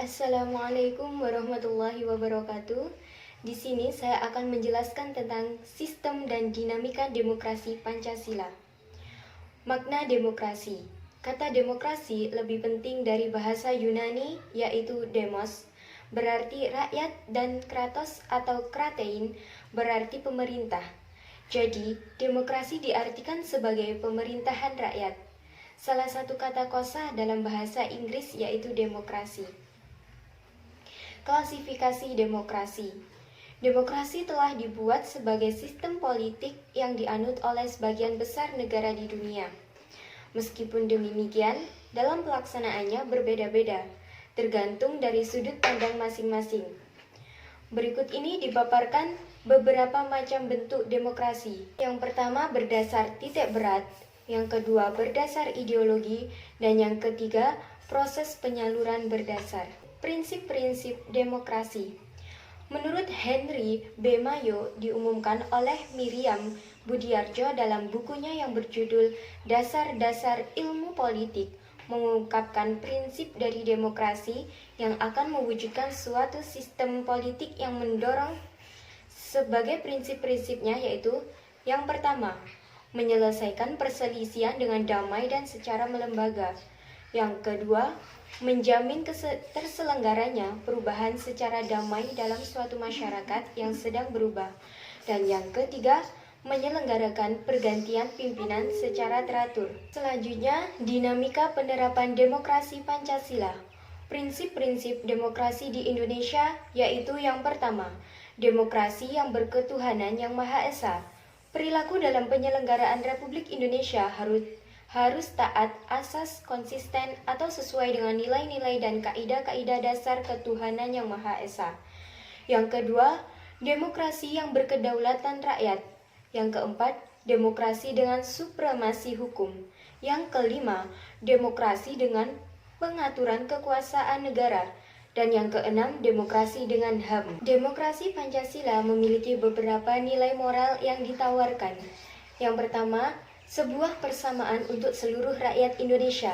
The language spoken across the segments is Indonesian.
Assalamualaikum warahmatullahi wabarakatuh. Di sini saya akan menjelaskan tentang sistem dan dinamika demokrasi Pancasila. Makna demokrasi. Kata demokrasi lebih penting dari bahasa Yunani, yaitu demos, berarti rakyat, dan kratos atau kratein berarti pemerintah. Jadi, demokrasi diartikan sebagai pemerintahan rakyat. Salah satu kata kosa dalam bahasa Inggris yaitu demokrasi. Klasifikasi demokrasi. Demokrasi telah dibuat sebagai sistem politik yang dianut oleh sebagian besar negara di dunia. Meskipun demikian, dalam pelaksanaannya berbeda-beda, tergantung dari sudut pandang masing-masing. Berikut ini dipaparkan beberapa macam bentuk demokrasi. Yang pertama berdasar titik berat, yang kedua berdasar ideologi, dan yang ketiga proses penyaluran berdasar. Prinsip-prinsip demokrasi. Menurut Henry B. Mayo diumumkan oleh Miriam Budiarjo dalam bukunya yang berjudul Dasar-Dasar Ilmu Politik, mengungkapkan prinsip dari demokrasi yang akan mewujudkan suatu sistem politik yang mendorong sebagai prinsip-prinsipnya yaitu yang pertama, menyelesaikan perselisihan dengan damai dan secara melembaga. Yang kedua, menjamin terselenggaranya perubahan secara damai dalam suatu masyarakat yang sedang berubah. Dan yang ketiga, menyelenggarakan pergantian pimpinan secara teratur. Selanjutnya, dinamika penerapan demokrasi Pancasila. Prinsip-prinsip demokrasi di Indonesia yaitu yang pertama, demokrasi yang berketuhanan yang Maha Esa. Perilaku dalam penyelenggaraan Republik Indonesia harus taat asas konsisten atau sesuai dengan nilai-nilai dan kaidah-kaidah dasar ketuhanan yang Maha Esa. Yang kedua, demokrasi yang berkedaulatan rakyat. Yang keempat, demokrasi dengan supremasi hukum. Yang kelima, demokrasi dengan pengaturan kekuasaan negara. Dan yang keenam, demokrasi dengan HAM. Demokrasi Pancasila memiliki beberapa nilai moral yang ditawarkan. Yang pertama, sebuah persamaan untuk seluruh rakyat Indonesia.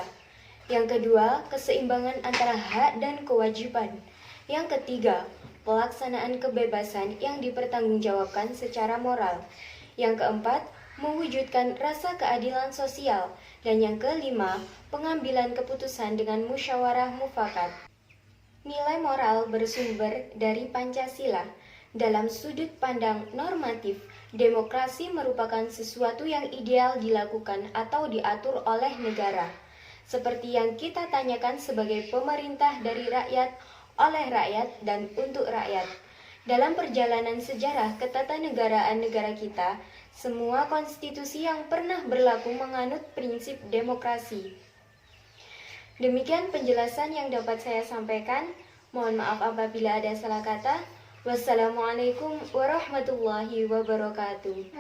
Yang kedua, keseimbangan antara hak dan kewajiban. Yang ketiga, pelaksanaan kebebasan yang dipertanggungjawabkan secara moral. Yang keempat, mewujudkan rasa keadilan sosial. Dan yang kelima, pengambilan keputusan dengan musyawarah mufakat. Nilai moral bersumber dari Pancasila. Dalam sudut pandang normatif, demokrasi merupakan sesuatu yang ideal dilakukan atau diatur oleh negara. Seperti yang kita tanyakan sebagai pemerintah dari rakyat, oleh rakyat, dan untuk rakyat. Dalam perjalanan sejarah ketatanegaraan negara kita, semua konstitusi yang pernah berlaku menganut prinsip demokrasi. Demikian penjelasan yang dapat saya sampaikan. Mohon maaf apabila ada salah kata. Wassalamualaikum warahmatullahi wabarakatuh.